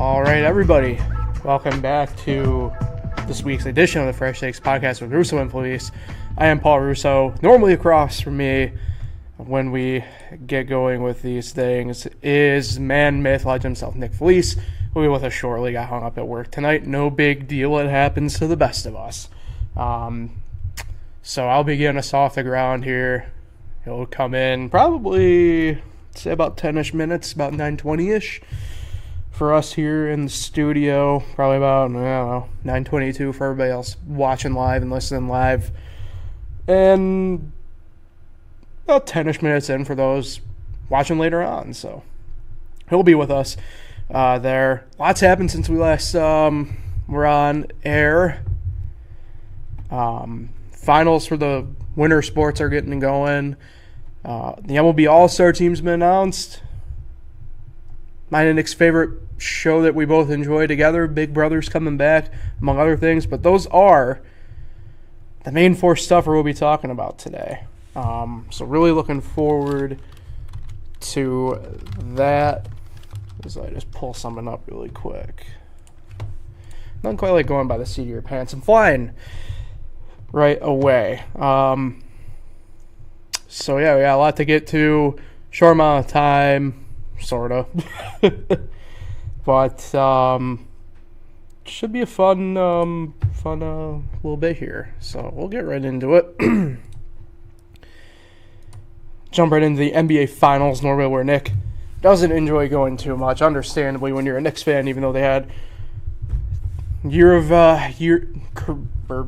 All right, everybody. Welcome back to this week's edition of the Fresh Takes podcast with Russo Felice. I am Paul Russo. Normally across from me when we get going with these things is man, myth, legend himself, Nick Felice. Will be with us shortly. Got hung up at work tonight. No big deal. It happens to the best of us. So I'll be getting us off the ground here. He'll come in probably, say, about 10-ish minutes, about 9:20-ish. For us here in the studio, probably about, 9:22 for everybody else watching live and listening live. And about 10-ish minutes in for those watching later on. So he'll be with us there. Lots happened since we last were on air. Finals for the winter sports are getting going. The MLB All-Star team's been announced. Mine and Nick's favorite show that we both enjoy together, Big Brother's coming back, among other things. But those are the main four stuff we'll be talking about today. So really looking forward to that. As I just pull something up really quick. Not quite like going by the seat of your pants. I'm flying right away. So yeah, we got a lot to get to. Short amount of time. Sort of. But should be a fun little bit here. So we'll get right into it. Jump right into the NBA Finals, normally where Nick doesn't enjoy going too much, understandably, when you're a Knicks fan, even though they had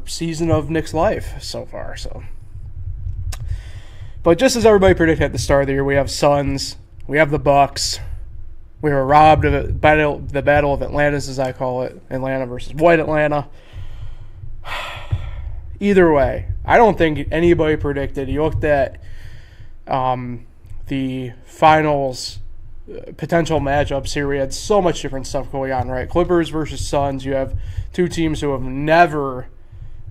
season of Knicks life so far. So, but just as everybody predicted at the start of the year, we have Suns. We have the Bucks. We were robbed of the battle of Atlantis, as I call it. Atlanta versus White Atlanta. Either way, I don't think anybody predicted. You looked at the finals potential matchups here. We had so much different stuff going on, right? Clippers versus Suns. You have two teams who have never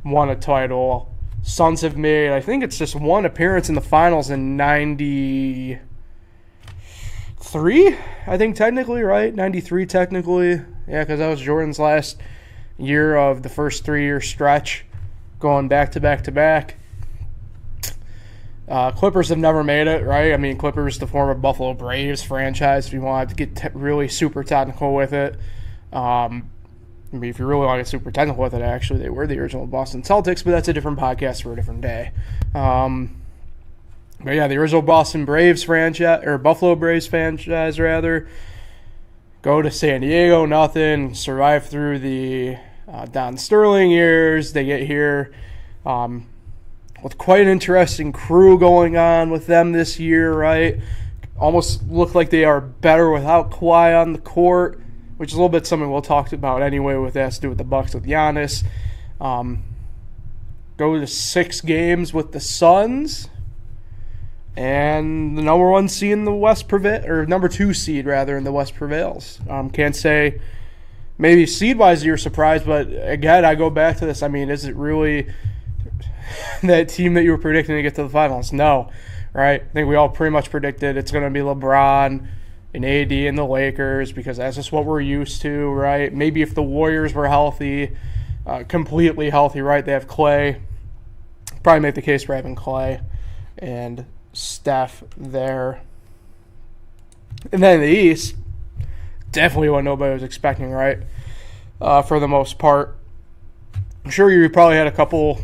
won a title. Suns have made, I think it's just one appearance in the finals in 93, I think technically, right? 93 technically. Yeah, because that was Jordan's last year of the first 3-year stretch going back to back to back. Clippers have never made it, right? I mean, Clippers, the former Buffalo Braves franchise, if you want to get really super technical with it. I mean, if you really want to get super technical with it, actually, they were the original Boston Celtics, but that's a different podcast for a different day. But yeah, the original Boston Braves franchise, or Buffalo Braves franchise, rather, go to San Diego, nothing, survive through the Don Sterling years. They get here with quite an interesting crew going on with them this year, right? Almost look like they are better without Kawhi on the court, which is a little bit something we'll talk about anyway with that to do with the Bucks with Giannis. Go to 6 games with the Suns. And the number 1 seed in the West or number 2 seed rather in the West prevails. Can't say maybe seed-wise you're surprised, but again, I go back to this. I mean, is it really that team that you were predicting to get to the finals? No, right? I think we all pretty much predicted it's going to be LeBron and AD and the Lakers because that's just what we're used to, right? Maybe if the Warriors were healthy, completely healthy, right? They have Clay. Probably make the case for having Clay and Steph there. And then in the East, definitely what nobody was expecting, right? For the most part. I'm sure you probably had a couple,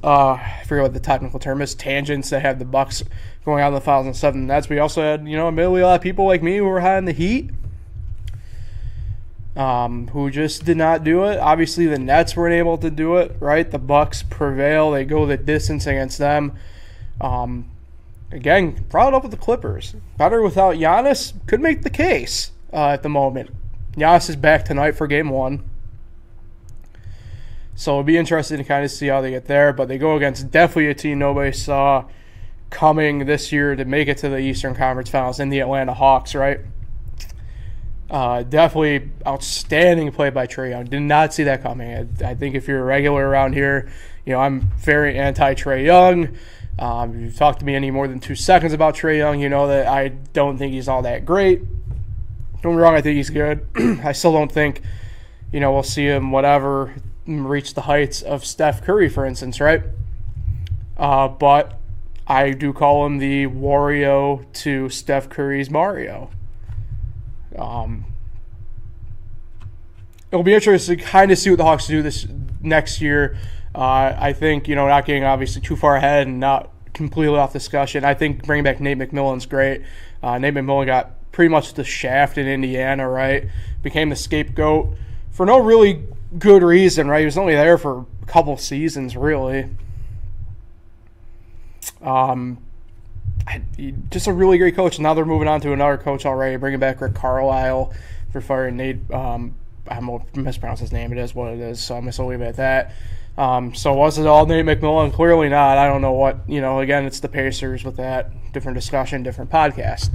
I forget what the technical term is, tangents that had the Bucks going out in the finals in 7 Nets. We also had, admittedly a lot of people like me who were high on the Heat, who just did not do it. Obviously, the Nets weren't able to do it, right? The Bucks prevail. They go the distance against them. Again, brought up with the Clippers. Better without Giannis. Could make the case at the moment. Giannis is back tonight for Game 1. So it'll be interesting to kind of see how they get there. But they go against definitely a team nobody saw coming this year to make it to the Eastern Conference Finals in the Atlanta Hawks, right? Definitely outstanding play by Trae Young. Did not see that coming. I think if you're a regular around here, I'm very anti-Trae Young. If you've talked to me any more than 2 seconds about Trae Young, you know that I don't think he's all that great. Don't get me wrong, I think he's good. I still don't think, we'll see him, reach the heights of Steph Curry, for instance, right? But I do call him the Wario to Steph Curry's Mario. It'll be interesting to kind of see what the Hawks do this next year. I think, not getting obviously too far ahead and not completely off discussion, I think bringing back Nate McMillan's great. Nate McMillan got pretty much the shaft in Indiana, right? Became the scapegoat for no really good reason, right? He was only there for a couple seasons, really. Just a really great coach. Now they're moving on to another coach already, bringing back Rick Carlisle for firing Nate. I'm going to mispronounce his name. It is what it is, so I'm just going to leave it at that. So was it all Nate McMillan? Clearly not. I don't know what, again, it's the Pacers with that. Different discussion, different podcast.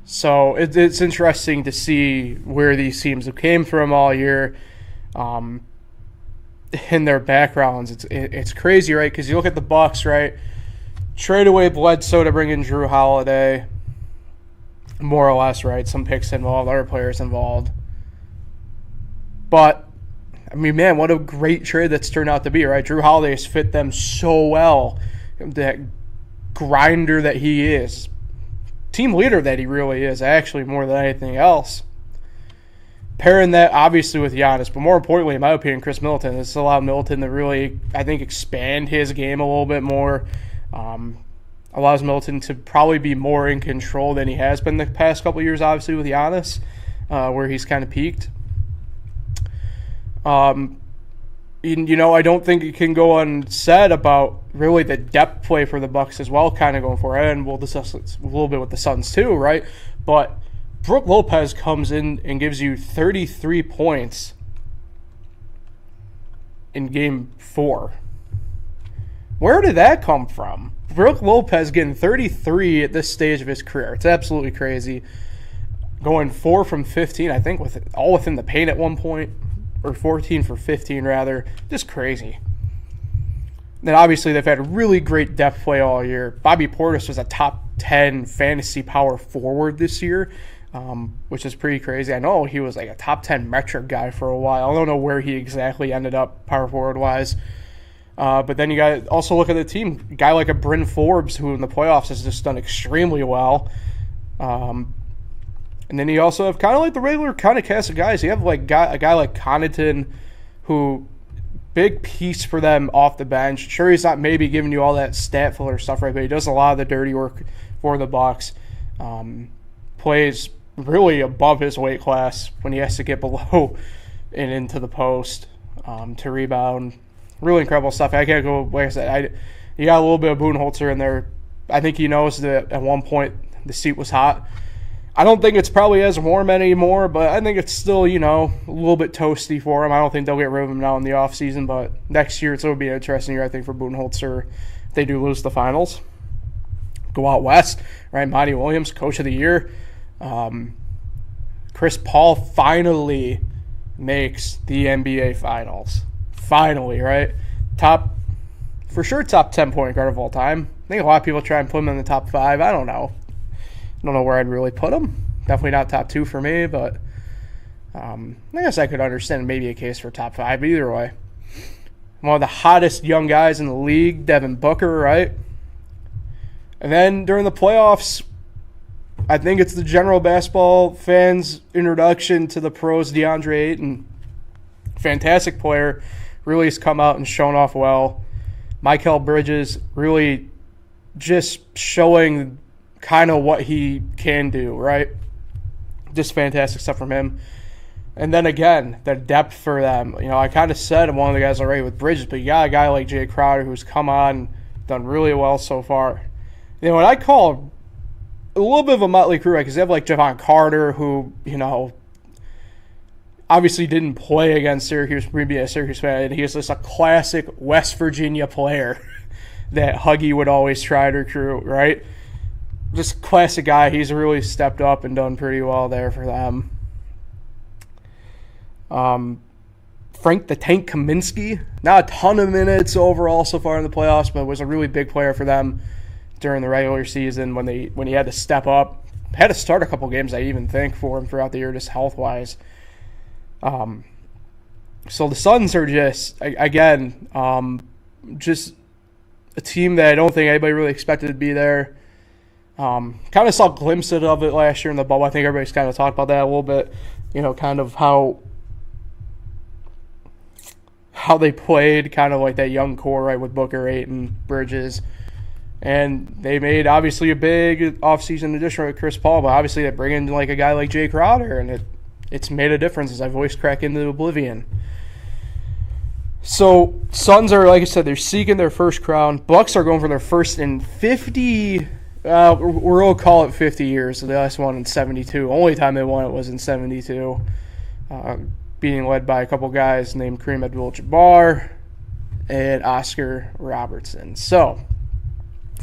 So it's interesting to see where these teams have came from all year. In their backgrounds, it's crazy, right? Because you look at the Bucks, right? Trade away Bledsoe to bring in Drew Holiday, more or less, right? Some picks involved, other players involved. But, I mean, man, what a great trade that's turned out to be, right? Drew Holiday has fit them so well. That grinder that he is. Team leader that he really is, actually, more than anything else. Pairing that, obviously, with Giannis, but more importantly, in my opinion, Chris Middleton. This allowed Middleton to really, I think, expand his game a little bit more. Allows Middleton to probably be more in control than he has been the past couple of years, obviously, with Giannis, where he's kind of peaked. I don't think it can go unsaid about really the depth play for the Bucks as well, kind of going forward. And we'll discuss it a little bit with the Suns too, right? But Brook Lopez comes in and gives you 33 points in Game 4. Where did that come from? Brook Lopez getting 33 at this stage of his career. It's absolutely crazy. Going 4 from 15, I think, all within the paint at one point. Or 14 for 15, rather. Just crazy. Then, obviously, they've had really great depth play all year. Bobby Portis was a top 10 fantasy power forward this year, which is pretty crazy. I know he was like a top 10 metric guy for a while. I don't know where he exactly ended up power forward-wise. But then you got also look at the team. A guy like a Bryn Forbes, who in the playoffs has just done extremely well. And then you also have kind of like the regular kind of cast of guys. You have like a guy like Connaughton, who big piece for them off the bench. Sure, he's not maybe giving you all that stat filler stuff, right? But he does a lot of the dirty work for the Bucks. Plays really above his weight class when he has to get below and into the post to rebound. Really incredible stuff. I can't go, like I said, you got a little bit of Budenholzer in there. I think he knows that at one point the seat was hot. I don't think it's probably as warm anymore, but I think it's still, a little bit toasty for him. I don't think they'll get rid of him now in the offseason, but next year it'll be an interesting year, I think, for Budenholzer if they do lose the finals. Go out west, right? Monty Williams, Coach of the Year. Chris Paul finally makes the NBA Finals. Finally, right? Top 10 point guard of all time. I think a lot of people try and put him in the top 5. I don't know. I don't know where I'd really put him. Definitely not top 2 for me, but I guess I could understand maybe a case for top 5. But either way, one of the hottest young guys in the league, Devin Booker, right? And then during the playoffs, I think it's the general basketball fans' introduction to the pros, DeAndre Ayton. Fantastic player. Really has come out and shown off well. Mikal Bridges really just showing kind of what he can do, right? Just fantastic stuff from him. And then again, the depth for them. I kind of said one of the guys already with Bridges, but you got a guy like Jay Crowder who's come on, done really well so far. What I call a little bit of a motley crew, right? Because they have like Javon Carter, who, obviously didn't play against Syracuse, maybe a Syracuse fan, and he is just a classic West Virginia player that Huggy would always try to recruit, right? Just classic guy. He's really stepped up and done pretty well there for them. Frank the Tank Kaminsky, not a ton of minutes overall so far in the playoffs, but was a really big player for them during the regular season when he had to step up. had to start a couple games, I even think, for him throughout the year, just health-wise. So the Suns are just, again, just a team that I don't think anybody really expected to be there. Kind of saw glimpses of it last year in the bubble. I think everybody's kind of talked about that a little bit, kind of how they played, kind of like that young core, right, with Booker, Ayton, Bridges. And they made, obviously, a big offseason addition with Chris Paul, but obviously they bring in like a guy like Jay Crowder, and it's made a difference as I voice crack into oblivion. So Suns are, like I said, they're seeking their first crown. Bucks are going for their first in 50. We'll call it 50 years. So the last one in 72. Only time they won it was in 72. Being led by a couple guys named Kareem Abdul-Jabbar and Oscar Robertson. So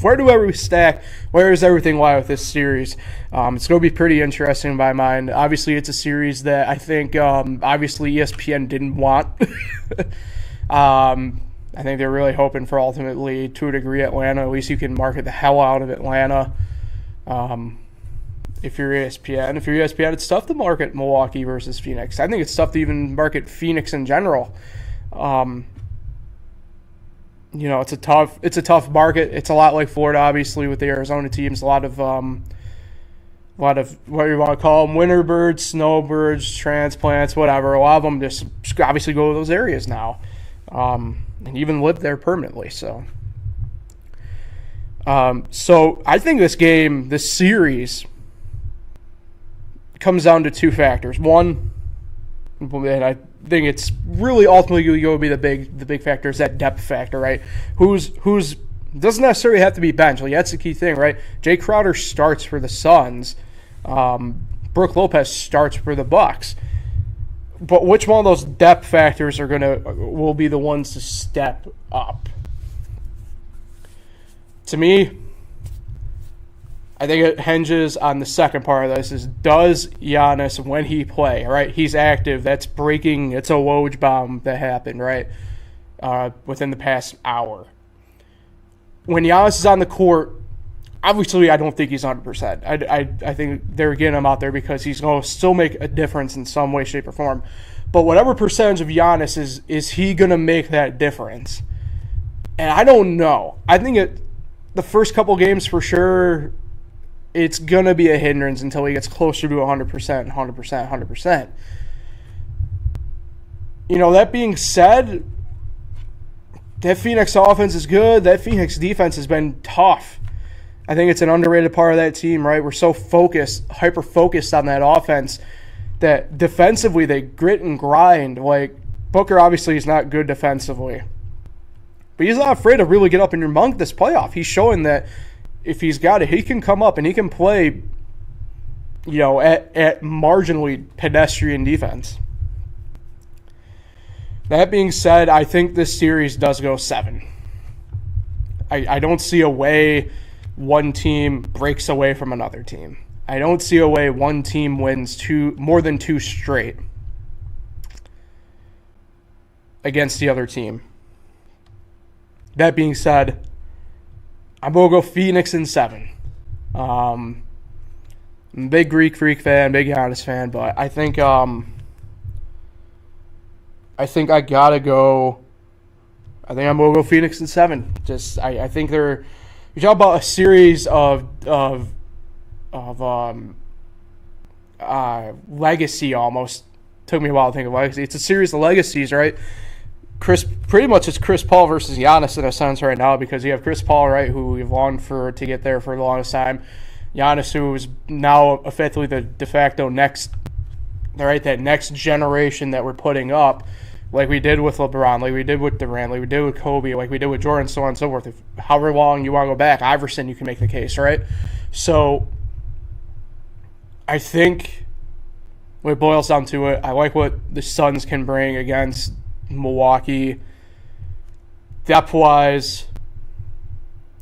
where do we stack? Where does everything lie with this series? It's going to be pretty interesting in my mind. Obviously, it's a series that I think obviously ESPN didn't want. I think they're really hoping for ultimately, to a degree, Atlanta. At least you can market the hell out of Atlanta. If you're ESPN. If you're ESPN, it's tough to market Milwaukee versus Phoenix. I think it's tough to even market Phoenix in general. It's a tough market. It's a lot like Florida, obviously, with the Arizona teams. A lot of what you want to call them, winter birds, snowbirds, transplants, whatever. A lot of them just obviously go to those areas now, and even live there permanently. So I think this series comes down to two factors. One, and I think it's really ultimately going to be the big factor, is that depth factor, right? Who's doesn't necessarily have to be bench. Like, that's the key thing, right? Jay Crowder starts for the Suns. Brook Lopez starts for the Bucks. But which one of those depth factors will be the ones to step up? To me, I think it hinges on the second part of this, is does Giannis, when he play, right? He's active. That's breaking. It's a Woj bomb that happened, right? Within the past hour. When Giannis is on the court, obviously I don't think he's 100%. I think they're getting him out there because he's going to still make a difference in some way, shape, or form. But whatever percentage of Giannis is he going to make that difference? And I don't know. I think the first couple games for sure, it's going to be a hindrance until he gets closer to 100%, 100%. That being said, that Phoenix offense is good. That Phoenix defense has been tough. I think it's an underrated part of that team, right? We're so hyper-focused on that offense that defensively they grit and grind. Like, Booker obviously is not good defensively, but he's not afraid to really get up in your monk this playoff. He's showing that if he's got it, he can come up and he can play, at marginally pedestrian defense. That being said, I think this series does go 7. I don't see a way one team breaks away from another team. I don't see a way one team wins more than 2 straight against the other team. That being said, I'm going to go Phoenix in 7. I'm a big Greek Freak fan, big Giannis fan, but I think I gotta go. I think I'm going to go Phoenix in 7. I think you talk about a series of legacy almost. Took me a while to think of legacy. It's a series of legacies, right? Pretty much it's Chris Paul versus Giannis in a sense right now, because you have Chris Paul, right, who we've longed to get there for the longest time. Giannis, who is now effectively the de facto next generation that we're putting up, like we did with LeBron, like we did with Durant, like we did with Kobe, like we did with Jordan, so on and so forth. However long you want to go back, Iverson, you can make the case, right? So I think when it boils down to it, I like what the Suns can bring against Milwaukee depth-wise,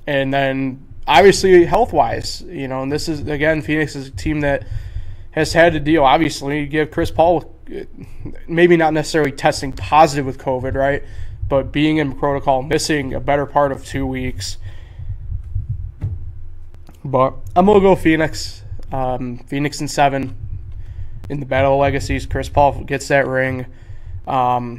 and then obviously health-wise, and this is, again, Phoenix is a team that has had to deal, obviously, give Chris Paul, maybe not necessarily testing positive with COVID, right, but being in protocol, missing a better part of 2 weeks. But I'm going to go Phoenix. Phoenix in 7 in the Battle of Legacies. Chris Paul gets that ring. I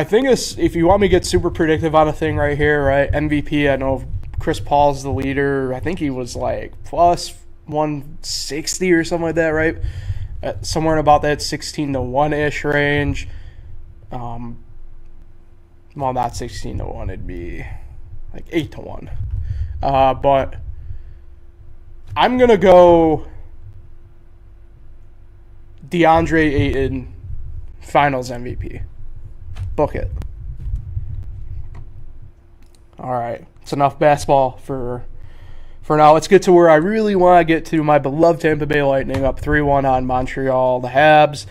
think if you want me to get super predictive on a thing right here, right? MVP, I know Chris Paul's the leader. I think he was like plus 160 or something like that, right? Somewhere in about that 16-1-ish range. Well, not 16-1. It'd be like 8-1. But I'm going to go DeAndre Ayton Finals MVP. Book it. All right. It's enough basketball for now. Let's get to where I really want to get to. My beloved Tampa Bay Lightning up 3-1 on Montreal. The Habs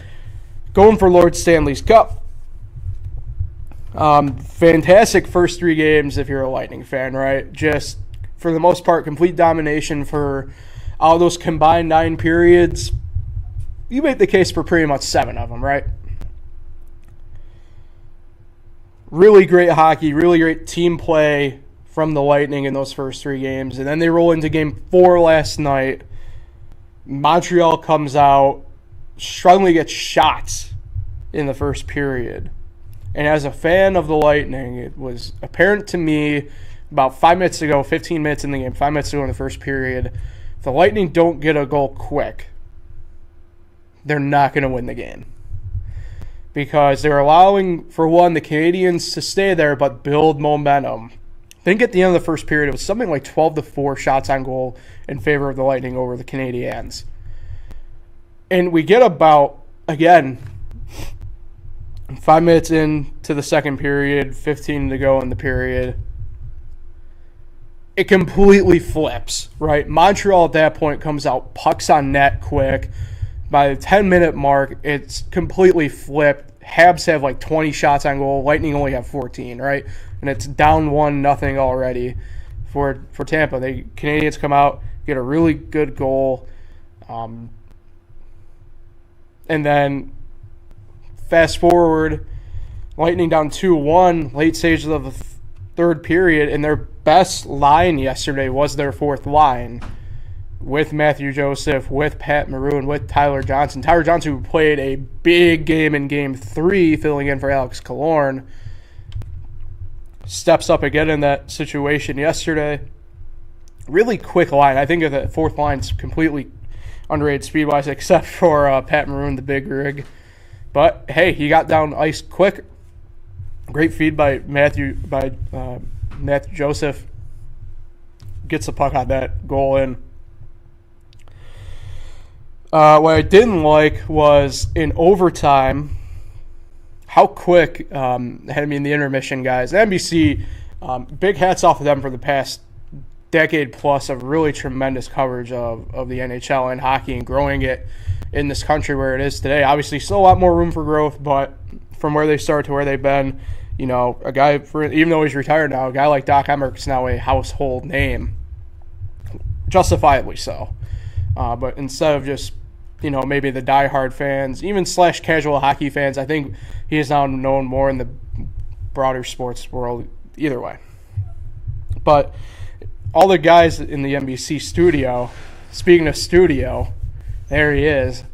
going for Lord Stanley's Cup. Fantastic first 3 games if you're a Lightning fan, right? Just, for the most part, complete domination for all those combined 9 periods. You make the case for pretty much 7 of them, right? Really great hockey, really great team play from the Lightning in those first 3 games. And then they roll into Game 4 last night. Montreal comes out, strongly gets shots in the first period. And as a fan of the Lightning, it was apparent to me about 5 minutes ago, 15 minutes in the game, 5 minutes ago in the first period, if the Lightning don't get a goal quick, they're not going to win the game. Because they're allowing, for one, the Canadiens to stay there but build momentum. I think at the end of the first period, it was something like 12-4 shots on goal in favor of the Lightning over the Canadiens. And we get about, again, 5 minutes into the second period, 15 to go in the period. It completely flips, right? Montreal at that point comes out, pucks on net quick. By the 10-minute mark, it's completely flipped. Habs have like 20 shots on goal. Lightning only have 14, right? And it's down 1-0 already for Tampa. The Canadiens come out, get a really good goal. And then fast forward, Lightning down 2-1, late stages of the third period, and their best line yesterday was their fourth line, with Matthew Joseph, with Pat Maroon, with Tyler Johnson. Tyler Johnson, who played a big game in Game 3, filling in for Alex Killorn, steps up again in that situation yesterday. Really quick line. I think the fourth line's completely underrated speed-wise, except for Pat Maroon, the big rig. But, hey, he got down ice quick. Great feed by Matthew Joseph. Gets the puck on that goal in. What I didn't like was in overtime how quick, the intermission guys, NBC, big hats off to them for the past decade plus of really tremendous coverage of the NHL and hockey and growing it in this country where it is today. Obviously, still a lot more room for growth, but from where they started to where they've been, a guy, even though he's retired now, a guy like Doc Emmerich is now a household name, justifiably so. But instead of just, maybe the diehard fans, even / casual hockey fans, I think he is now known more in the broader sports world either way. But all the guys in the NBC studio, speaking of studio, there he is.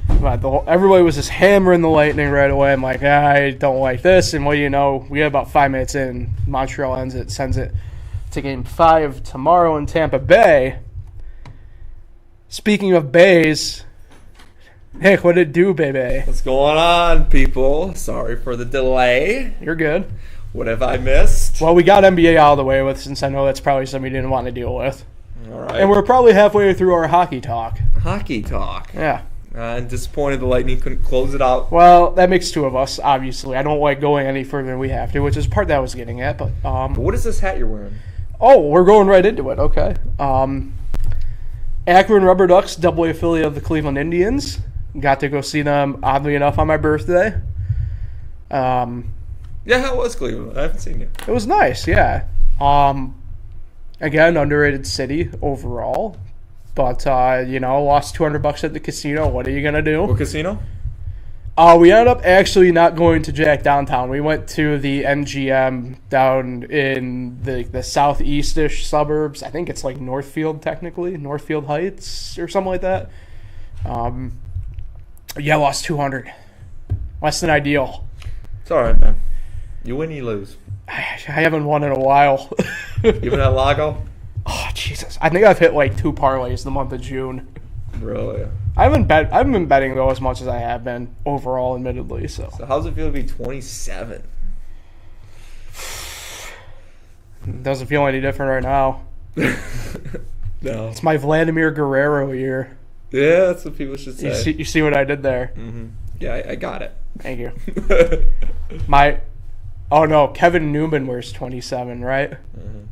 But everybody was just hammering the Lightning right away. I'm like, I don't like this. And what do you know? We had about 5 minutes in. Montreal ends it, sends it to Game 5 tomorrow in Tampa Bay. Speaking of bays, Nick, what did it do, baby? What's going on, people? Sorry for the delay. You're good. What have I missed? Well, we got NBA out of the way with, since I know that's probably something you didn't want to deal with. All right. And we're probably halfway through our hockey talk. Hockey talk. Yeah. I'm disappointed the Lightning couldn't close it out. Well, that makes 2 of us, obviously. I don't like going any further than we have to, which is part that I was getting at. But what is this hat you're wearing? Oh, we're going right into it. Okay. Akron Rubber Ducks, double A affiliate of the Cleveland Indians. Got to go see them, oddly enough, on my birthday. Yeah, how was Cleveland? I haven't seen you. It was nice, yeah. Again, underrated city overall. But, lost $200 at the casino. What are you going to do? What casino? We ended up actually not going to Jack downtown. We went to the MGM down in the southeast-ish suburbs. I think it's like Northfield, technically. Northfield Heights or something like that. Yeah, lost 200. Less than ideal. It's all right, man. You win, you lose. I haven't won in a while. You been at Lago? Oh, Jesus. I think I've hit like 2 parlays the month of June. Really? I haven't been betting though as much as I have been overall, admittedly. So how's it feel to be 27? Doesn't feel any different right now. No. It's my Vladimir Guerrero year. Yeah, that's what people should say. You see what I did there? Mm-hmm. Yeah, I got it. Thank you. Oh no, Kevin Newman wears 27, right? Mm-hmm.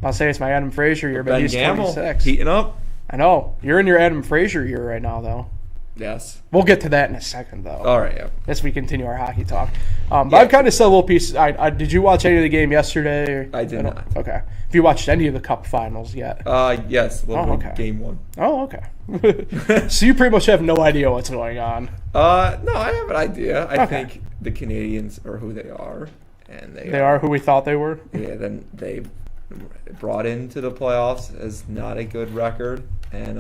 I'll say it's my Adam Frazier year, but Ben he's Gamble, 26. Heating up. I know. You're in your Adam Frazier year right now, though. Yes. We'll get to that in a second, though. All right, yeah. As we continue our hockey talk. But I've kind of said a little piece. Did you watch any of the game yesterday? Or? I did not. Okay. Have you watched any of the Cup Finals yet? Yes. Okay. Game 1. Oh, okay. So you pretty much have no idea what's going on. No, I have an idea. I think the Canadians are who they are. And they are who we thought they were? Yeah, then they brought into the playoffs as not a good record. And,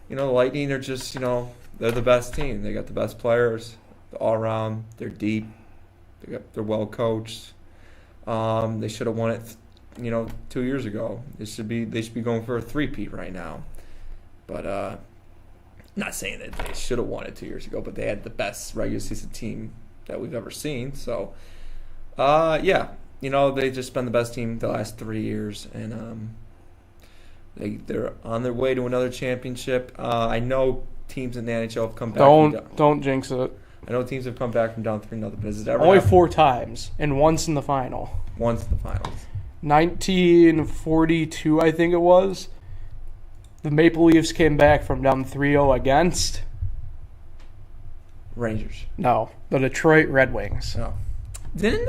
the Lightning are just, they're the best team. They got the best players all around. They're deep. They're well coached. They should have won it, 2 years ago. They should be going for a three-peat right now. But not saying that they should have won it 2 years ago, but they had the best regular season team that we've ever seen. So, they've just been the best team the last 3 years, and they're on their way to another championship. I know teams in the NHL have come back. Don't jinx it. I know teams have come back from down 3-0, but has it ever only happened? 4 times, and once in the final. Once in the finals. 1942, I think it was. The Maple Leafs came back from down 3-0 against Rangers. No, the Detroit Red Wings. No. Didn't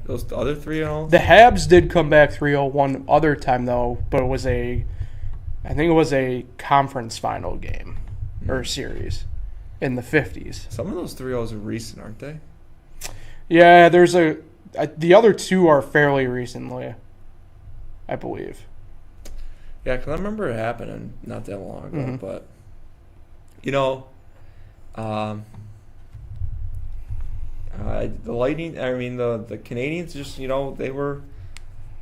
those other 3-0? The Habs did come back 3-0 one other time, though, but I think it was a conference final game or series in the 50s. Some of those 3-0s are recent, aren't they? Yeah, the other 2 are fairly recently, I believe. Yeah, because I remember it happening not that long ago, Mm-hmm. but, the Lightning, the Canadians just, they were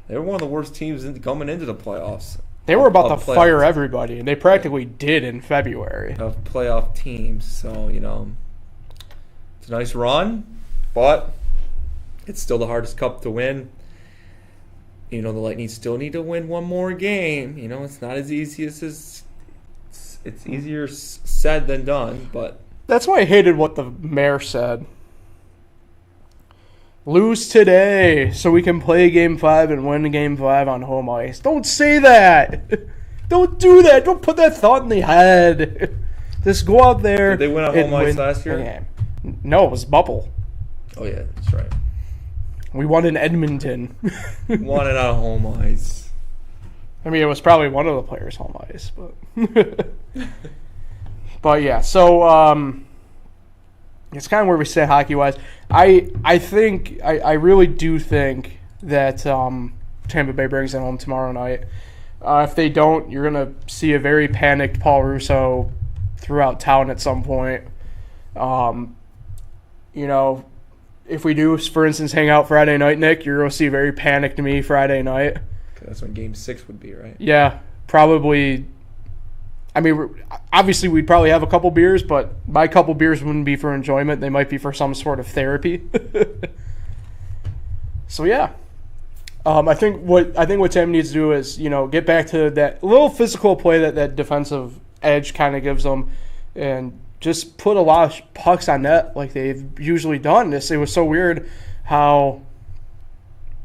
one of the worst teams coming into the playoffs. They were about to fire everybody, and they practically did in February. Of playoff teams, so, it's a nice run, but it's still the hardest cup to win. The Lightning still need to win one more game. It's not as easy as it's easier said than done, but... That's why I hated what the mayor said. Lose today so we can play Game 5 and win Game 5 on home ice. Don't say that. Don't do that. Don't put that thought in the head. Just go out there. Did they win on home ice last year? No, it was bubble. Oh, yeah, that's right. We won in Edmonton. Won it on home ice. I mean, it was probably one of the players' home ice, but... But, yeah, so... It's kind of where we sit hockey-wise. I really do think that Tampa Bay brings it home tomorrow night. If they don't, you're going to see a very panicked Paul Russo throughout town at some point. If we do, for instance, hang out Friday night, Nick, you're going to see very panicked me Friday night. That's when Game 6 would be, right? Yeah, probably. I mean, obviously we'd probably have a couple beers, but my couple beers wouldn't be for enjoyment. They might be for some sort of therapy. So, yeah. I think what Tim needs to do is, get back to that little physical play that defensive edge kind of gives them and just put a lot of pucks on net like they've usually done. It was so weird how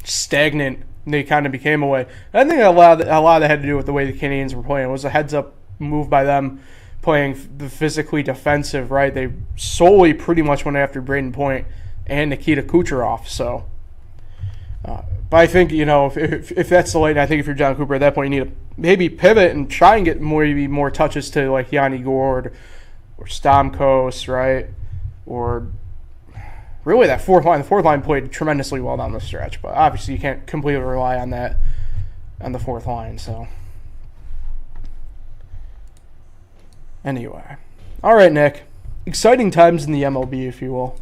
stagnant they kind of became away. I think a lot of that had to do with the way the Canadians were playing. It was a heads-up move by them playing the physically defensive, right? They solely pretty much went after Braden Point and Nikita Kucherov. So, but I think, if that's the Lightning, I think if you're John Cooper at that point, you need to maybe pivot and try and get maybe more touches to like Yanni Gourde or Stamkos, right? Or really that fourth line. The fourth line played tremendously well down the stretch, but obviously you can't completely rely on that, on the fourth line. So anyway. All right, Nick. Exciting times in the MLB, if you will.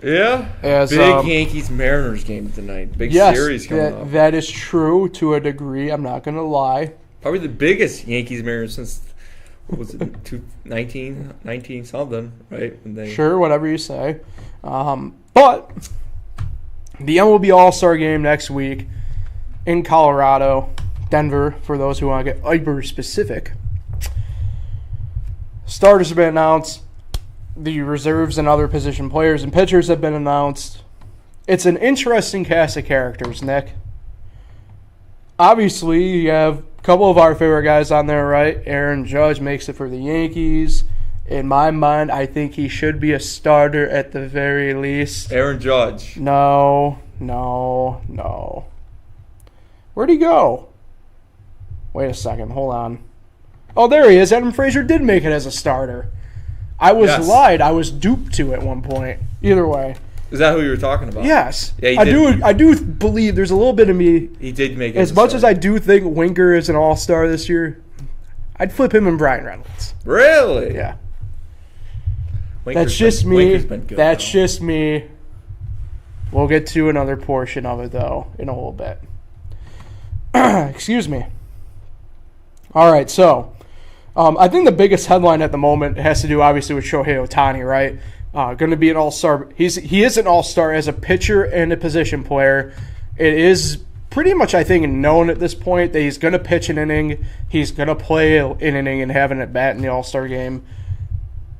Yeah. Big Yankees-Mariners game tonight. Big series coming up. That is true to a degree. I'm not going to lie. Probably the biggest Yankees-Mariners since, what was it, 19 something, right? Sure, whatever you say. But the MLB All-Star game next week in Colorado, Denver, for those who want to get hyper specific. Starters have been announced. The reserves and other position players and pitchers have been announced. It's an interesting cast of characters, Nick. Obviously, you have a couple of our favorite guys on there, right? Aaron Judge makes it for the Yankees. In my mind, I think he should be a starter at the very least. Aaron Judge. No. Where'd he go? Wait a second. Hold on. Oh, there he is. Adam Frazier did make it as a starter. I was lied. I was duped to at one point. Either way. Is that who you were talking about? Yes. Yeah, I do believe there's a little bit of me. He did make it. As much as I do think Winker is an all-star this year, I'd flip him and Brian Reynolds. Really? Yeah. Winker's just me. Winker's been good, That's just me. We'll get to another portion of it, though, in a little bit. Excuse me. All right, so I think the biggest headline at the moment has to do, obviously, with Shohei Ohtani, right? Going to be an all-star. He is an all-star as a pitcher and a position player. It is pretty much, I think, known at this point that he's going to pitch an inning. He's going to play an inning and have an at-bat in the all-star game.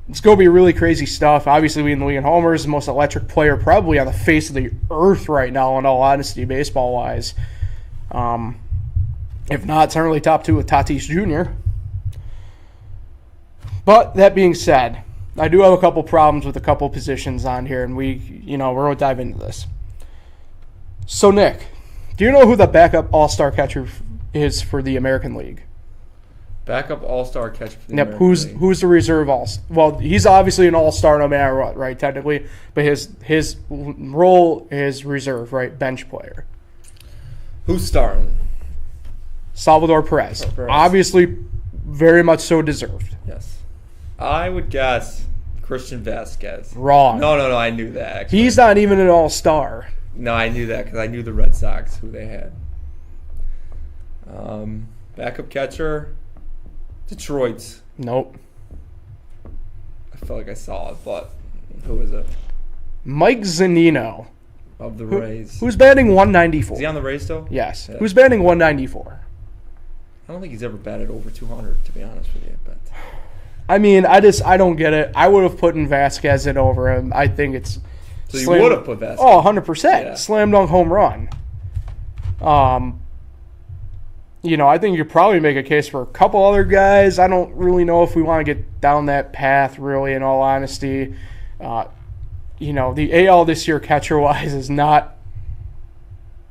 It's going to be really crazy stuff. Obviously, leading the league in homers, the most electric player probably on the face of the earth right now, in all honesty, baseball-wise. If not, certainly top two with Tatis Jr. But that being said, I do have a couple problems with a couple positions on here, and we're going to dive into this. So, Nick, do you know who the backup all-star catcher is for the American League? Backup all-star catcher for the American League. Who's the reserve all-star? Well, he's obviously an all-star no matter what, right, technically, but his role is reserve, right, bench player. Who's starting? Salvador Perez. Obviously, very much so deserved. Yes. I would guess Christian Vasquez. Wrong. No, I knew that. Actually. He's not even an all-star. No, I knew that because I knew the Red Sox, who they had. Backup catcher, Detroit's. Nope. I felt like I saw it, but who is it? Mike Zunino. Of the Rays. Who's batting 194. Is he on the Rays still? Yes. Yeah. Who's batting 194? I don't think he's ever batted over 200, to be honest with you. But I mean, I don't get it. I would have put in Vasquez in over him. I think it's... So you would have put Vasquez? Oh, 100%. Yeah. Slam dunk home run. I think you could probably make a case for a couple other guys. I don't really know if we want to get down that path, really, in all honesty. The AL this year, catcher-wise, is not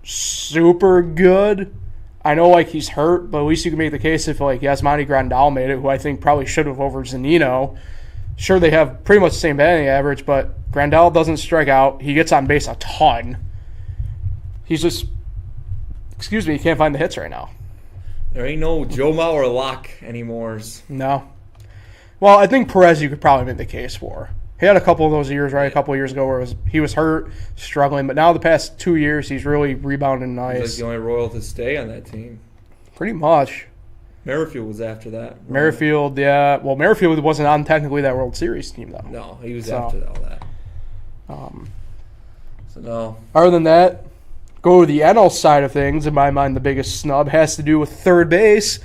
super good. I know, he's hurt, but at least you can make the case if, Yasmani Grandal made it, who I think probably should have over Zunino. Sure, they have pretty much the same batting average, but Grandal doesn't strike out. He gets on base a ton. He's just... Excuse me, he can't find the hits right now. There ain't no Joe Mauer lock anymore. No. Well, I think Perez you could probably make the case for. He had a couple of those years, right? A couple of years ago where he was hurt, struggling. But now the past 2 years, he's really rebounded nice. He's the only Royal to stay on that team. Pretty much. Merrifield was after that. Merrifield, yeah. Well, Merrifield wasn't on technically that World Series team, though. No, he was after all that. So, no. Other than that, go to the NL side of things. In my mind, the biggest snub has to do with third base.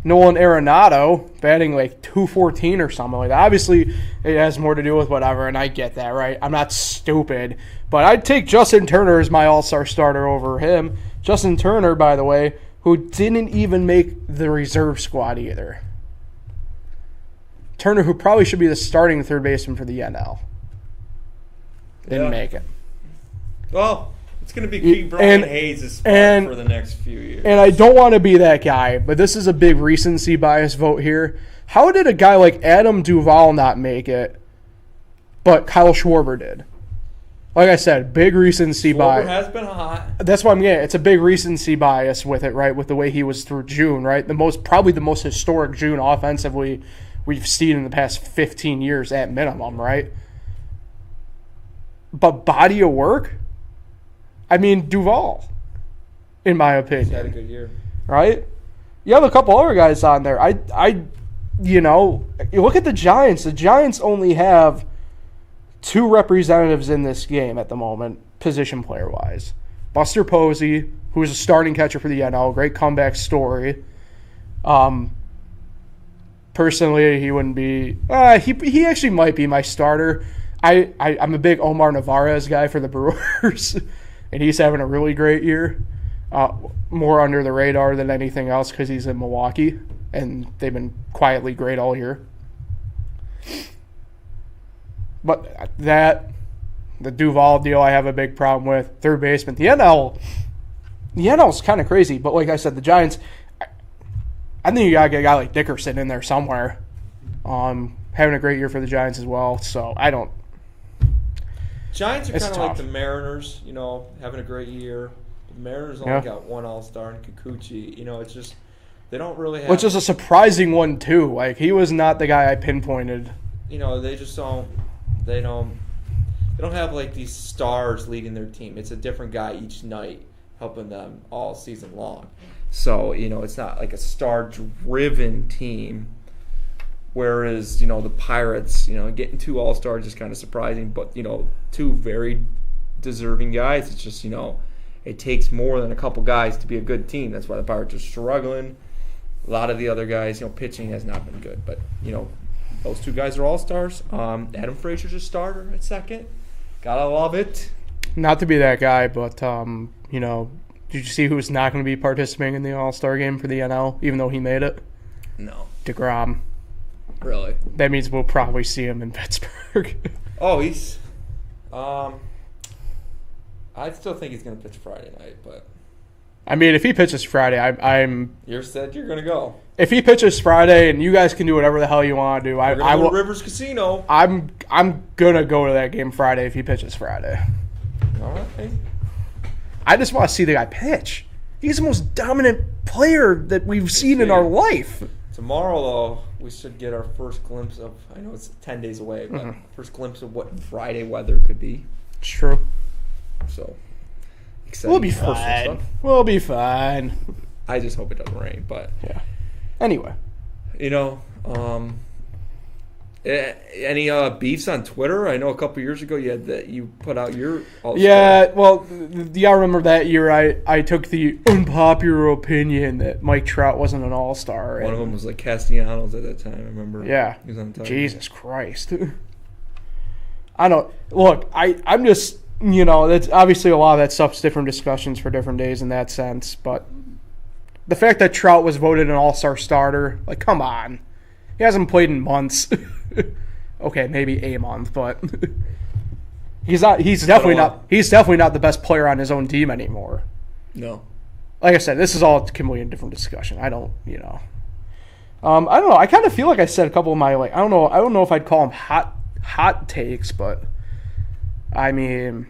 Nolan Arenado batting 214 or something like that. Obviously, it has more to do with whatever, and I get that, right? I'm not stupid. But I'd take Justin Turner as my all-star starter over him. Justin Turner, by the way, who didn't even make the reserve squad either. Turner, who probably should be the starting third baseman for the NL. Didn't make it. Well, It's going to be Brian Hayes' spot for the next few years. And I don't want to be that guy, but this is a big recency bias vote here. How did a guy like Adam Duvall not make it, but Kyle Schwarber did? Like I said, big recency bias. Schwarber has been hot. That's what I'm getting. It's a big recency bias with it, right? With the way he was through June, right? Probably the most historic June offensively we've seen in the past 15 years at minimum, right? But body of work? I mean, Duvall, in my opinion. He's had a good year. Right? You have a couple other guys on there. You look at the Giants. The Giants only have 2 representatives in this game at the moment, position player-wise. Buster Posey, who is a starting catcher for the NL, great comeback story. Personally, he wouldn't be. He actually might be my starter. I'm a big Omar Narvaez guy for the Brewers, and he's having a really great year. More under the radar than anything else because he's in Milwaukee, and they've been quietly great all year. But the Duvall deal I have a big problem with. Third baseman. The NL's kind of crazy, but like I said, the Giants, I think you got to get a guy like Dickerson in there somewhere. Having a great year for the Giants as well, so I don't. Giants are kind of like the Mariners, having a great year. The Mariners only got one All-Star in Kikuchi. It's just they don't really have. Which is a surprising one too. Like he was not the guy I pinpointed. They just don't. They don't have like these stars leading their team. It's a different guy each night helping them all season long. So, it's not like a star-driven team. Whereas, the Pirates, getting 2 All-Stars is kind of surprising. But, 2 very deserving guys. It's just, it takes more than a couple guys to be a good team. That's why the Pirates are struggling. A lot of the other guys, pitching has not been good. But, those 2 guys are All-Stars. Adam Frazier's a starter at second. Gotta love it. Not to be that guy, but, did you see who's not going to be participating in the All-Star game for the NL, even though he made it? No. DeGrom. Really? That means we'll probably see him in Pittsburgh. Oh, he's... I still think he's going to pitch Friday night, but... I mean, if he pitches Friday, I'm... You said you're going to go. If he pitches Friday, and you guys can do whatever the hell you want to do, I will. Rivers Casino. I'm going to go to that game Friday if he pitches Friday. All right. I just want to see the guy pitch. He's the most dominant player that we've seen in our life. Tomorrow, though, we should get our first glimpse of, I know it's 10 days away, but first glimpse of what Friday weather could be. It's true. So, exciting. We'll be fine. We'll be fine. I just hope it doesn't rain, but. Yeah. Anyway. Any beefs on Twitter? I know a couple years ago you put out your All-Star. Yeah, well, I remember that year I took the unpopular opinion that Mike Trout wasn't an All-Star. One of them was like Castellanos at that time, I remember. Yeah. He was on the Jesus Christ. I don't look, I'm just that's obviously a lot of that stuff's different discussions for different days in that sense, but the fact that Trout was voted an All-Star starter, like come on. He hasn't played in months. Okay, maybe a month, but he's definitely not the best player on his own team anymore. No. Like I said, this is all a completely different discussion. I don't know. I kind of feel like I said a couple of my I don't know if I'd call them hot takes, but I mean,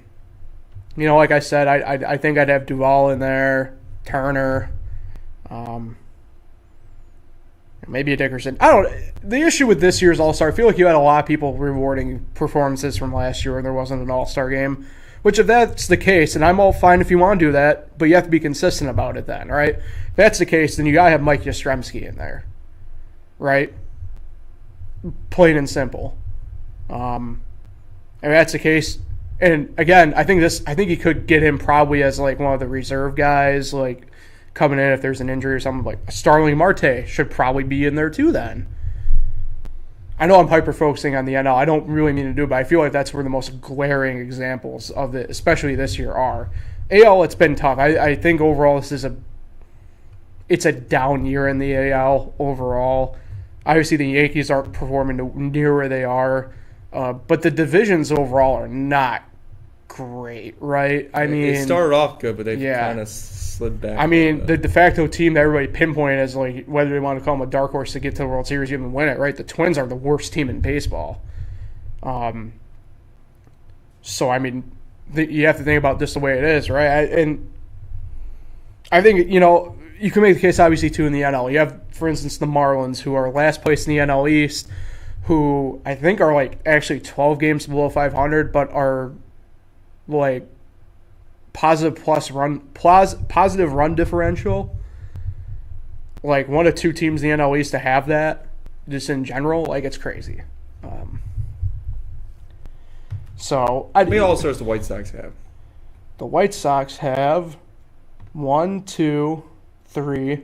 like I said, I think I'd have Duvall in there, Turner, maybe a Dickerson. The issue with this year's All-Star, I feel like you had a lot of people rewarding performances from last year when there wasn't an All-Star game. Which, if that's the case, and I'm all fine if you want to do that, but you have to be consistent about it then, right? If that's the case, then you got to have Mike Yastrzemski in there, right? Plain and simple. And if that's the case, and again, I think you could get him probably as like one of the reserve guys, like coming in if there's an injury or something. Like Starling Marte should probably be in there too then. I know I'm hyper-focusing on the NL. I don't really mean to do it, but I feel like that's where the most glaring examples of it, especially this year, are. AL, it's been tough. I think overall it's a down year in the AL overall. Obviously, the Yankees aren't performing near where they are, but the divisions overall are not great, right? I mean, it started off good, but they yeah. kind of slid back. I mean, the de facto team that everybody pinpointed as like whether they want to call them a dark horse to get to the World Series, even win it, right? The Twins are the worst team in baseball. So I mean, you have to think about this the way it is, right? And I think you can make the case obviously too in the NL. You have, for instance, the Marlins, who are last place in the NL East, who I think are like actually 12 games below 500, but are like positive run differential. Like one of two teams in the NL East to have that, just in general, like it's crazy. So how many All-Stars the White Sox have? The White Sox have 1, 2, 3.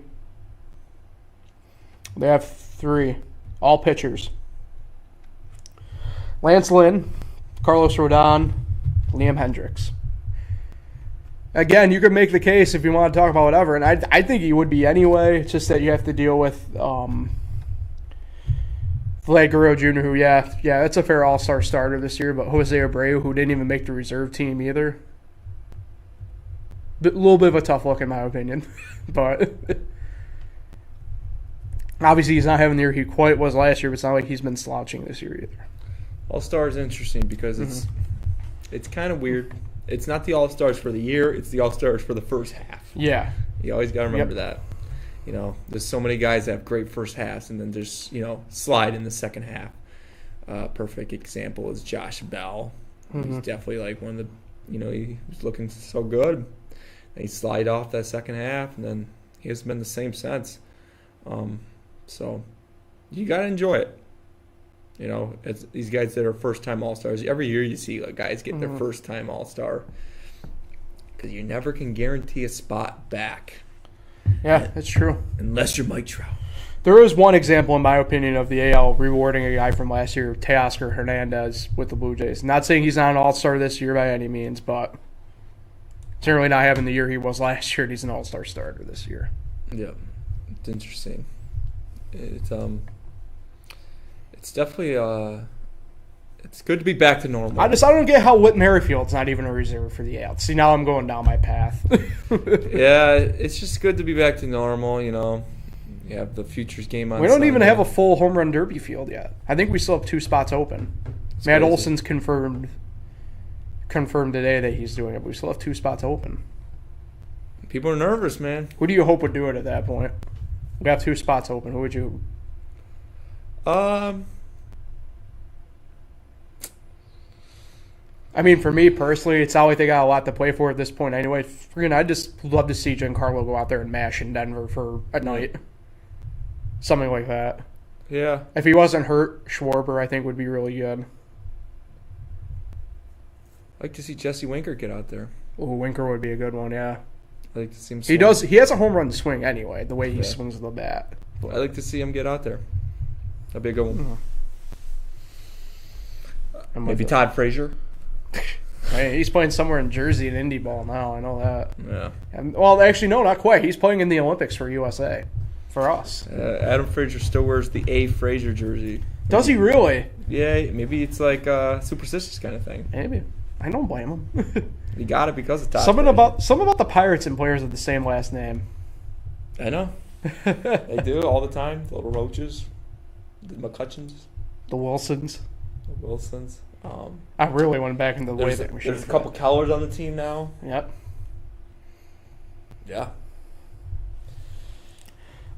They have 3, all pitchers. Lance Lynn, Carlos Rodon, Liam Hendricks. Again, you could make the case if you want to talk about whatever, and I think he would be anyway. It's just that you have to deal with Vlad Guerrero Jr., who, yeah, that's a fair all-star starter this year, but Jose Abreu, who didn't even make the reserve team either. A little bit of a tough look in my opinion, but obviously he's not having the year he quite was last year, but it's not like he's been slouching this year either. All-Star is interesting because it's kind of weird. It's not the All-Stars for the year, it's the All-Stars for the first half. Yeah. You always got to remember that. There's so many guys that have great first halves and then there's, slide in the second half. Perfect example is Josh Bell. He's definitely like one of the, he was looking so good. And he slide off that second half and then he hasn't been the same since. So you got to enjoy it. It's these guys that are first-time All-Stars. Every year you see guys get their first-time All-Star because you never can guarantee a spot back. Yeah, that's true. Unless you're Mike Trout. There is one example, in my opinion, of the AL rewarding a guy from last year, Teoscar Hernandez with the Blue Jays. Not saying he's not an All-Star this year by any means, but certainly not having the year he was last year, and he's an All-Star starter this year. Yeah, it's interesting. It's definitely it's good to be back to normal. I don't get how Whit Merrifield's not even a reserve for the AL. See, now I'm going down my path. Yeah, it's just good to be back to normal. You have the Futures game on. We don't even Sunday. have a full home run derby field yet. I think we still have 2 spots open. It's Matt crazy. Olson's confirmed today that he's doing it, but we still have 2 spots open. People are nervous, man. Who do you hope would do it at that point? We got 2 spots open. Who would you? I mean, for me personally, it's not like they got a lot to play for at this point anyway. I'd just love to see Giancarlo go out there and mash in Denver for a night. Something like that. Yeah. If he wasn't hurt, Schwarber, I think, would be really good. I'd like to see Jesse Winker get out there. Oh, Winker would be a good one, yeah. I'd like to see him He does. He has a home run swing anyway, the way he swings the bat. I'd like to see him get out there. That'd be a good one. Maybe Todd Frazier. Hey, he's playing somewhere in Jersey in indie ball now. I know that. Yeah. Well, actually, no, not quite. He's playing in the Olympics for USA, for us. Adam Frazier still wears the A. Frazier jersey. Does he really? Yeah, maybe it's like a superstitious kind of thing. Maybe. I don't blame him. He got it because of Todd. Something about the Pirates and players with the same last name. I know. They do all the time. The little Roaches, the McCutcheons, The Wilsons. the Wilsons. I really went back into the way that we should. There's a couple Kellers on the team now. Yep. Yeah.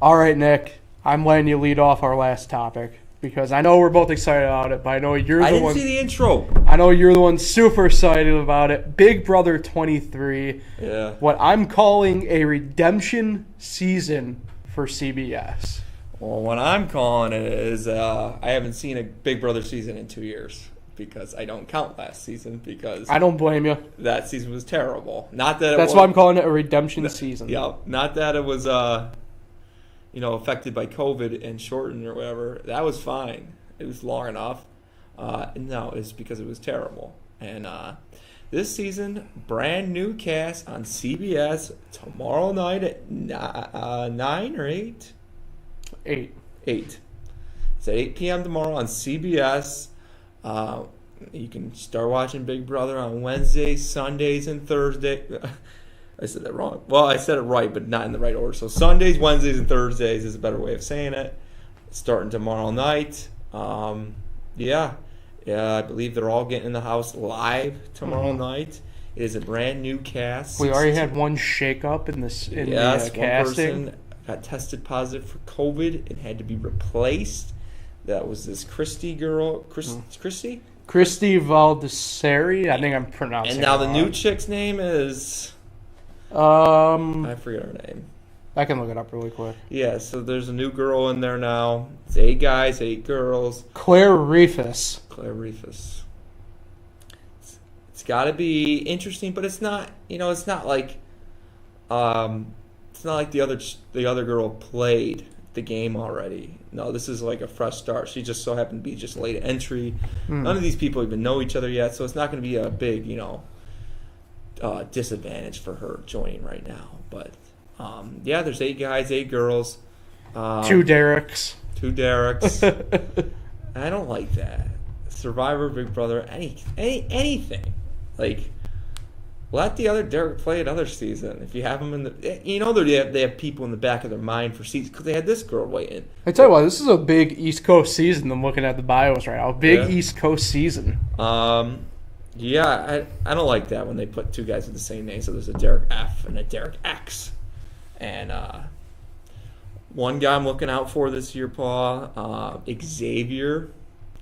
All right, Nick. I'm letting you lead off our last topic because I know we're both excited about it, but I know you're the one. I didn't see the intro. I know you're the one super excited about it. Big Brother 23. Yeah. What I'm calling a redemption season for CBS. Well, what I'm calling it is I haven't seen a Big Brother season in 2 years because I don't count last season because I don't blame you. that season was terrible. Not that That's why I'm calling it a redemption season. Yeah, not that it was affected by COVID and shortened or whatever. That was fine. It was long enough. No, it's because it was terrible. And this season, brand new cast on CBS tomorrow night at 9 or 8? 8. 8. It's at 8 p.m. tomorrow on CBS. You can start watching Big Brother on Wednesdays, Sundays, and Thursdays. I said that wrong. Well, I said it right, but not in the right order. So Sundays, Wednesdays, and Thursdays is a better way of saying it. Starting tomorrow night. Yeah, I believe they're all getting in the house live tomorrow night. It is a brand new cast. We already had one shakeup in this the casting. One person got tested positive for COVID and had to be replaced. That was this Christy girl. Christy? Christy Valdesari. I think I'm pronouncing it. And now the wrong. new chick's name is... I forget her name. I can look it up really quick. Yeah, so there's a new girl in there now. It's 8 guys, 8 girls. Claire Reefus. It's got to be interesting, but it's not. It's not like the other girl played the game already. No, this is like a fresh start. She just so happened to be just late entry. None of these people even know each other yet, so it's not going to be a big disadvantage for her joining right now. But there's 8 guys, 8 girls. 2 Derek's. 2 Derek's. I don't like that. Survivor, Big Brother, anything. Like, let the other Derek play another season. If you have them in the, they have people in the back of their mind for seasons because they had this girl waiting. I tell you what, this is a big East Coast season. I'm looking at the bios right now. East Coast season. I don't like that when they put 2 guys with the same name. So there's a Derek F and a Derek X, and one guy I'm looking out for this year, Paul, Xavier,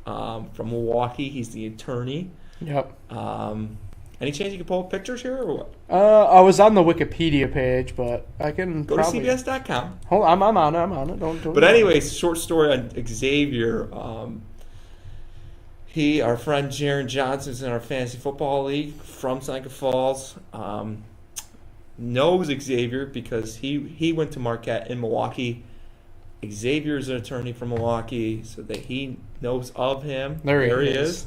from Milwaukee. He's the attorney. Yep. Any chance you can pull up pictures here or what? I was on the Wikipedia page, but I can go probably... to CBS.com. Hold on, I'm on it. Don't. But anyways, short story on Xavier. Our friend Jaron Johnson is in our fantasy football league from Seneca Falls. Knows Xavier because he went to Marquette in Milwaukee. Xavier is an attorney from Milwaukee, so that he knows of him. There he is.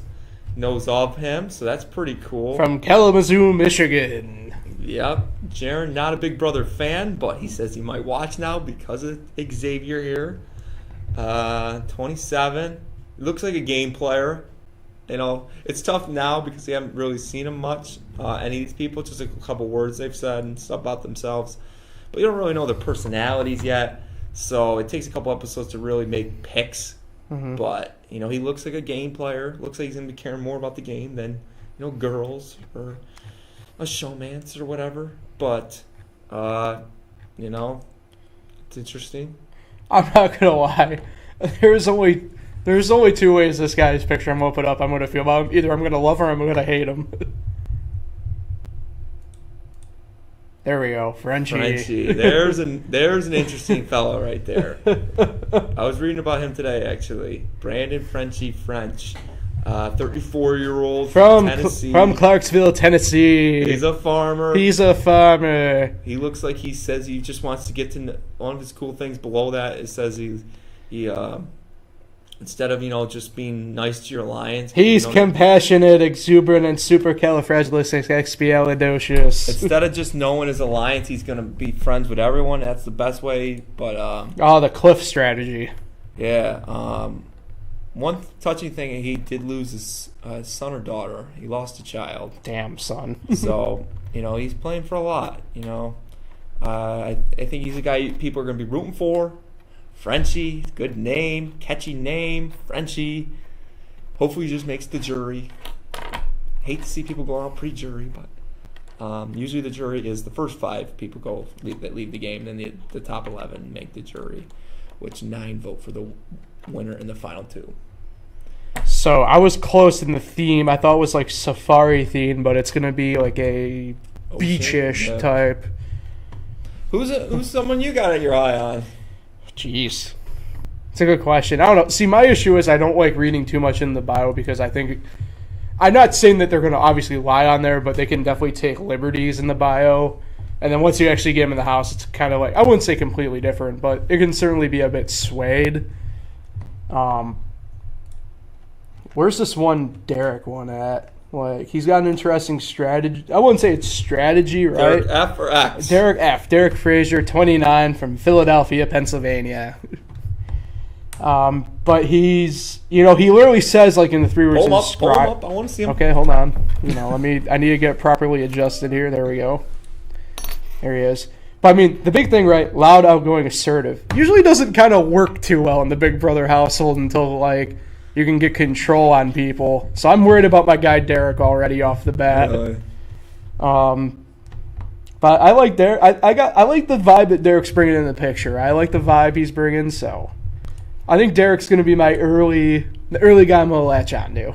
Knows of him, so that's pretty cool. From Kalamazoo, Michigan. Yep. Jaron, not a Big Brother fan, but he says he might watch now because of Xavier here. 27. Looks like a game player. It's tough now because we haven't really seen him much. Any of these people, just a couple words they've said and stuff about themselves. But you don't really know their personalities yet. So it takes a couple episodes to really make picks. Mm-hmm. But, he looks like a game player. Looks like he's going to be caring more about the game than, girls or a showmance or whatever. But, it's interesting. I'm not going to lie. There's only 2 ways this guy's picture I'm going to put up I'm going to feel about him. Either I'm going to love him or I'm going to hate him. There we go, Frenchie. There's an interesting fellow right there. I was reading about him today, actually. Brandon Frenchie French, 34-year-old from Tennessee. From Clarksville, Tennessee. He's a farmer. He looks like he says he just wants to get to know, one of his cool things below that. It says he instead of just being nice to your alliance, he's compassionate, exuberant, and supercalifragilisticexpialidocious. Instead of just knowing his alliance, he's going to be friends with everyone. That's the best way. But the cliff strategy. Yeah. One touching thing, he did lose his son or daughter. He lost a child. Damn, son. So he's playing for a lot. I think he's a guy people are going to be rooting for. Frenchie, good name, catchy name, Frenchie. Hopefully he just makes the jury. Hate to see people go out pre-jury, but usually the jury is the first 5 people that leave the game, then the top 11 make the jury, which 9 vote for the winner in the final 2. So I was close in the theme. I thought it was like safari theme, but it's going to be like a beachish type. Who's someone you got your eye on? Jeez. It's a good question. I don't know. See, my issue is I don't like reading too much in the bio because I think... I'm not saying that they're going to obviously lie on there, but they can definitely take liberties in the bio. And then once you actually get them in the house, it's kind of like... I wouldn't say completely different, but it can certainly be a bit swayed. Where's this one Derek one at? Like, he's got an interesting strategy. I wouldn't say it's strategy, right? Derek F or X? Derek F. Derek Frazier, 29, from Philadelphia, Pennsylvania. But he's, he literally says like in the 3 words. Pull him up. I want to see him. Okay, hold on. I need to get properly adjusted here. There we go. There he is. But I mean, the big thing, right? Loud, outgoing, assertive. Usually doesn't kind of work too well in the Big Brother household until like you can get control on people. So I'm worried about my guy Derek already off the bat. Really? But I like I like the vibe that Derek's bringing in the picture. I like the vibe he's bringing. So I think Derek's going to be the early guy I'm going to latch on to.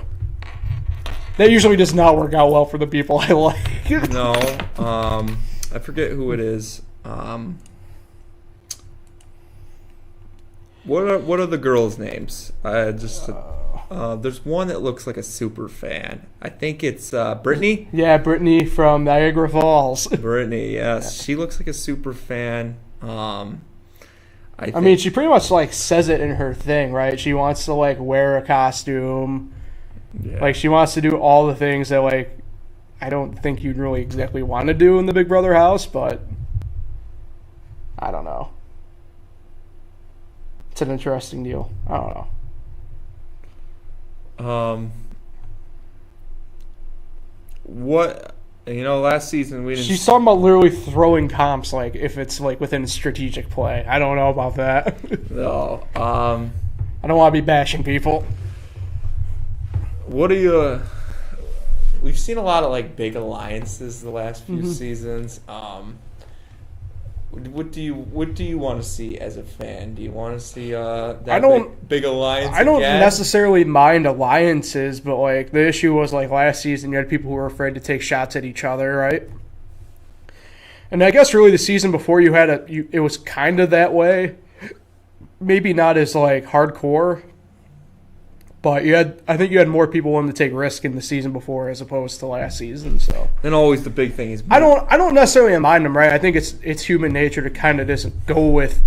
That usually does not work out well for the people I like. No, I forget who it is. What are the girls' names? There's one that looks like a super fan. I think it's Brittany. Yeah, Brittany from Niagara Falls. Brittany, yes, yeah. She looks like a super fan. I mean, she pretty much like says it in her thing, right? She wants to like wear a costume. Yeah. Like she wants to do all the things that like I don't think you'd really exactly want to do in the Big Brother house, but I don't know. It's an interesting deal. I don't know. Last season we didn't. She's talking about literally throwing comps, like if it's like within strategic play. I don't know about that. No. I don't want to be bashing people. What do you? We've seen a lot of like big alliances the last few seasons. What do you want to see as a fan? Do you want to see big alliance? I don't again? necessarily mind alliances, but like the issue was like last season you had people who were afraid to take shots at each other, right? And I guess really the season before it was kind of that way. Maybe not as like hardcore, but I think you had more people willing to take risk in the season before as opposed to last season. So and always the big thing is I don't necessarily mind them, right? I think it's human nature to kind of just go with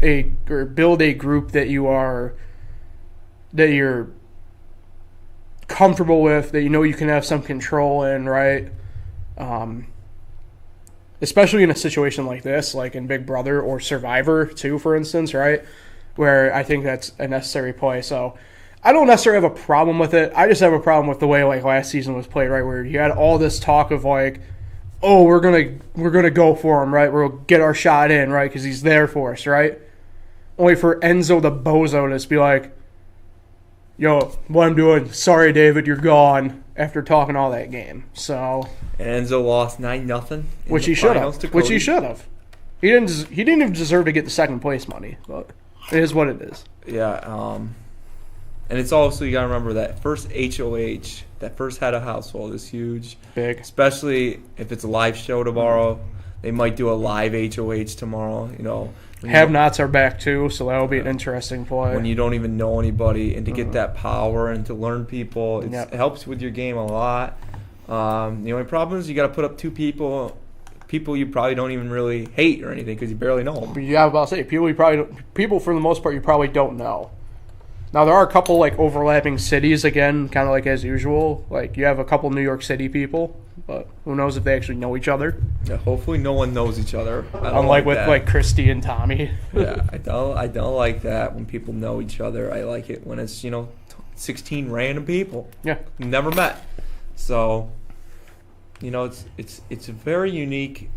or build a group that you're comfortable with, that you can have some control in, right? Especially in a situation like this, like in Big Brother or Survivor too, for instance, right? Where I think that's a necessary play. So I don't necessarily have a problem with it. I just have a problem with the way like last season was played, right? Where you had all this talk of like, oh, we're gonna go for him, right? We'll get our shot in, right? Because he's there for us, right? Only for Enzo the bozo to just be like, yo, what I'm doing? Sorry, David, you're gone. After talking all that game, so Enzo lost 9-0, which he should have. Which he should have. He didn't even deserve to get the second place money, but it is what it is. Yeah. And it's also, you got to remember that first HOH, that first head of household is huge. Big. Especially if it's a live show tomorrow. They might do a live HOH tomorrow, Have-nots are back too, so that will be an interesting play. When you don't even know anybody, and to get that power and to learn people, it helps with your game a lot. The only problem is you got to put up two people you probably don't even really hate or anything because you barely know them. Yeah, I was about to say, people for the most part you probably don't know. Now, there are a couple, like, overlapping cities, again, kind of like as usual. Like, you have a couple New York City people, but who knows if they actually know each other. Yeah, hopefully no one knows each other. Unlike with, like, Christy and Tommy. Yeah, I don't like that when people know each other. I like it when it's, 16 random people. Yeah. Never met. So, it's a very unique...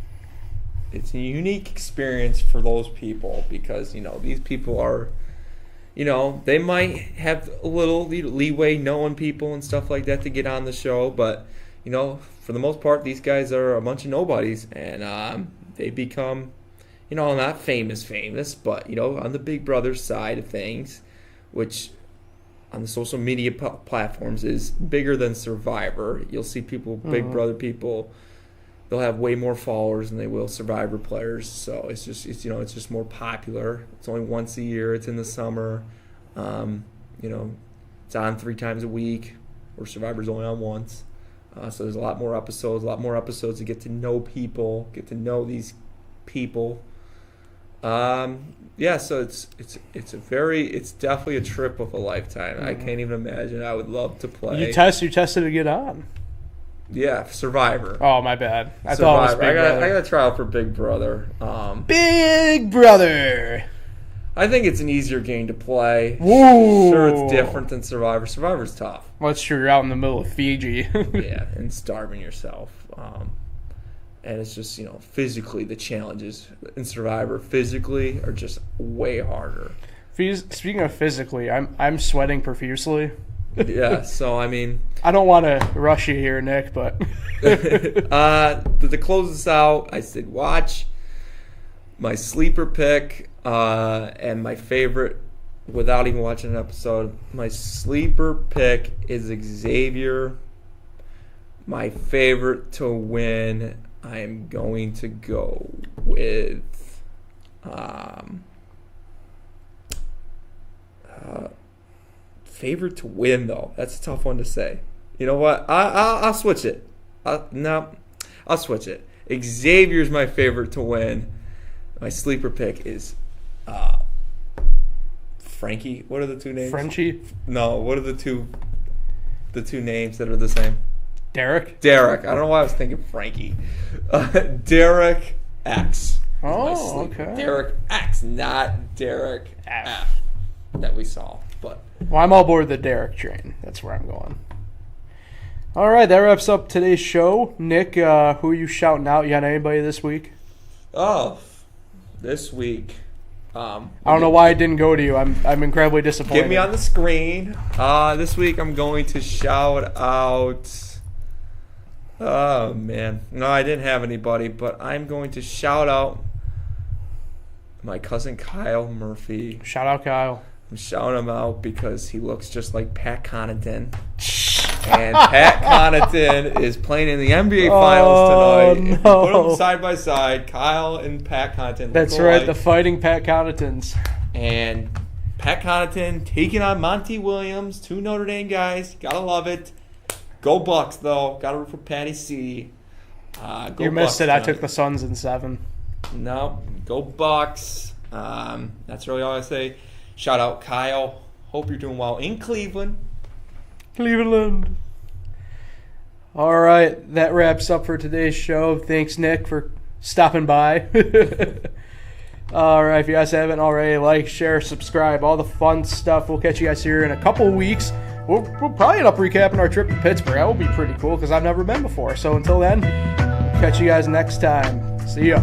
It's a unique experience for those people because, these people are... they might have a little leeway knowing people and stuff like that to get on the show, but, for the most part, these guys are a bunch of nobodies, and they become, not famous, but, on the Big Brother side of things, which on the social media platforms is bigger than Survivor. You'll see people, Big Brother people, they'll have way more followers than they will Survivor players. So it's just more popular. It's only once a year. It's in the summer. It's on 3 times a week, where Survivor's only on once. So there's a lot more episodes to get to know people, get to know these people. So it's definitely a trip of a lifetime. I can't even imagine. I would love to play. You tested to get on. Yeah, Survivor. Oh, my bad. I Survivor. thought it was Big Brother. I got a trial for Big Brother. Big Brother. I think it's an easier game to play. Whoa. Sure, it's different than Survivor. Survivor's tough. Well, it's true. You're out in the middle of Fiji. Yeah, and starving yourself. And it's just, physically the challenges in Survivor physically are just way harder. Speaking of physically, I'm sweating profusely. Yeah, so I mean, I don't want to rush you here, Nick, but to close this out, I said watch my sleeper pick and my favorite without even watching an episode. My sleeper pick is Xavier. My favorite to win, I am going to go with favorite to win, though. That's a tough one to say. You know what? I'll switch it. I'll switch it. Xavier's my favorite to win. My sleeper pick is Frankie. What are the two names? Frenchie? No, what are the two names that are the same? Derek? Derek. I don't know why I was thinking Frankie. Derek X. Oh, okay. Derek X, not Derek F that we saw. But well, I'm all aboard the Derek train. That's where I'm going. All right, that wraps up today's show. Nick, who are you shouting out? You got anybody this week? Oh, this week. I don't know why it didn't go to you. I'm incredibly disappointed. Get me on the screen. This week I'm going to shout out. Oh, man. No, I didn't have anybody, but I'm going to shout out my cousin Kyle Murphy. Shout out Kyle. I'm shouting him out because he looks just like Pat Connaughton. And Pat Connaughton is playing in the NBA Finals tonight. No. Put them side by side, Kyle and Pat Connaughton. That's right, the fighting Pat Connaughtons. And Pat Connaughton taking on Monty Williams, two Notre Dame guys. Gotta love it. Go Bucks, though. Got to root for Patty C. You missed it. I took the Suns in 7. No, go Bucks. That's really all I say. Shout out Kyle. Hope you're doing well in Cleveland. Cleveland. All right, that wraps up for today's show. Thanks, Nick, for stopping by. All right, if you guys haven't already, like, share, subscribe, all the fun stuff. We'll catch you guys here in a couple weeks. We'll probably end up recapping our trip to Pittsburgh. That will be pretty cool because I've never been before. So until then, catch you guys next time. See ya.